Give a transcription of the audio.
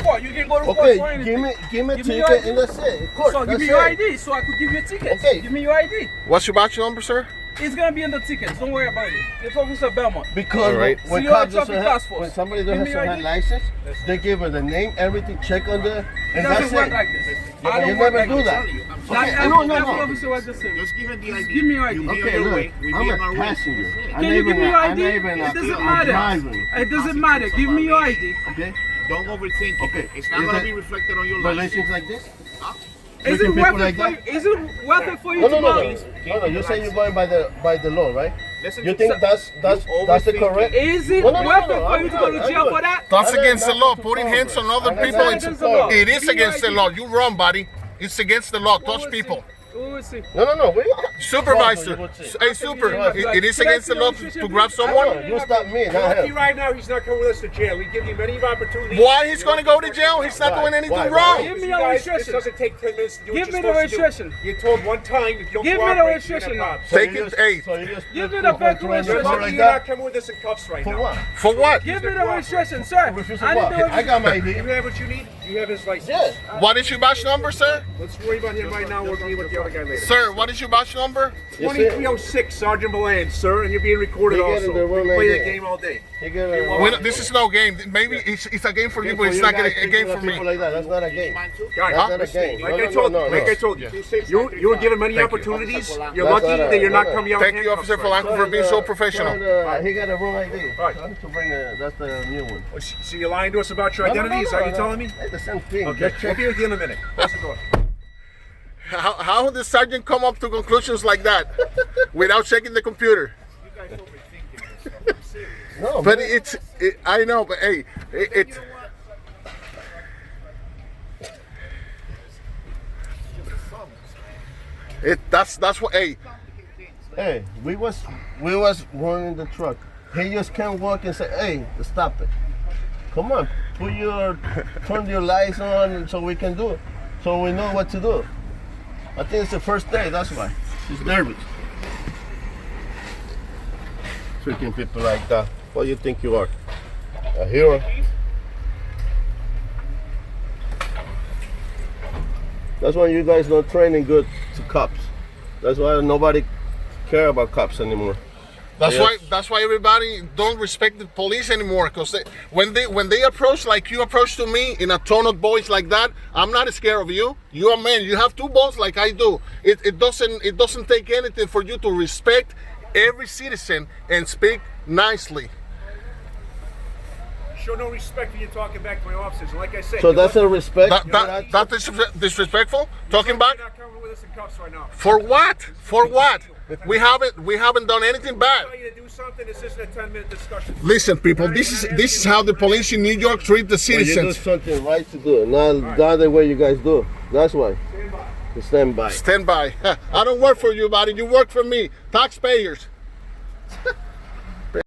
court. You can go to court Okay, for anything. give me a Give me your ticket ID. and that's it. Of course, So give that's me your it. ID so I could give you a ticket. Okay. Give me your ID. What's your batch number, sir? It's gonna be in the tickets. Don't worry about it. It's Officer Belmont. Because All right. when, So you're a cops traffic doesn't task have, force. when somebody Give doesn't me your have ID. license, they give her the name, everything, check on the, It and doesn't that's work it. like this. Yeah, I you don't work never like do this. that. Not Okay, every no. officer works the same. Just give him the ID. Give me your ID. You'll be Okay, on your look, way. We'll I'm be a on our way. passenger. Can you give me your ID? It doesn't matter. Driving. It doesn't matter. Give me your ID. Okay? Don't overthink it. Okay. It's not Is going to it be reflected on your license. Violations like this? Is Treating it people worth like it for you? that? Is it worth it for you No, to no, no, go? no. No, you're saying you're going by the law, right? Listen You to think me. that's the overthink correct? Is it No, no, no, worth no, it for I'm you to go good, to I'm jail good. for that? That's I got against the nothing law. to Putting cover. hands on other I got people. nothing It's to against the law. cover. It is Give me against the your law. ID. You run, buddy. It's against the law. Touch people. Who is it? No. Supervisor. You would see. Hey, super. It is against the law to grab someone. You stop me, not Lucky him. right now he's not coming with us to jail. We give you many opportunities. Why he's going to go to jail? He's not doing anything Why? wrong. Give me You your guys, this registration. doesn't take 10 minutes to do what Give you're me the supposed to do. registration. You're told one time if you don't Give me the cooperate, registration you're gonna now. pop. Take it, hey. So you just Give me put the people back in registration. You're trouble lucky like you're not that? coming with us in cuffs right For now. what? For what? Give me the registration, sir. Refuse I to need what? the I registration. got my You ID. have what you need? You have his license. Yeah. What is your batch number, sir? Let's worry about him right now. We'll deal with the other guy later. Sir, what is your batch number? 2306, Sergeant Belan, sir, and you're being recorded They get also. it the We wrong play idea. the game all day. You get a We don't- this is no game. Maybe it's a game for you, but it's not a game for me. People like that. That's not a game. Guys, That's not a listen, game. like No, I no, told, no, no, like no. I told you, you were given many opportunities. You're That's lucky not a- that you're not no, no. coming out. Thank you, handcuffs Officer right Polanco, for being so professional. He got a wrong ID. Right. I need to bring that's the new one. now. So you're lying to us about your No, no, identity? Is no, that what no, you're telling me? It's the same thing. Okay, Just we'll check. be with you in a minute. Close the door. How would the sergeant come up to conclusions like that without checking the computer? No, But man. I know, but hey, it that's what, hey, Hey, we was running the truck. He just can't walk and say, "Hey, stop it." Come on, turn your lights on so we can do it, so we know what to do. I think it's the first day. That's why he's nervous. Treating people like that. What do you think you are? A hero? That's why you guys not training good to cops. That's why nobody care about cops anymore. that's Yes. why everybody don't respect the police anymore. Cause when they approach like you approach to me in a tone of voice like that, I'm not scared of you. You're a man. You have two balls like I do. It doesn't take anything for you to respect every citizen and speak nicely. Show no respect when you're talking back to my officers. And like I said, So you're that's lucky a respect. That's disrespectful. Talking back. you're not coming with us in cuffs right now. For what? For what? We haven't done anything bad. I tell you to do something. This isn't a 10-minute discussion. Listen, people, this is how the police in New York treat the Well, you do citizens. something right to do it, not the way you guys do. That's why. Stand by. Stand by. I don't work for you, buddy. You work for me. Taxpayers.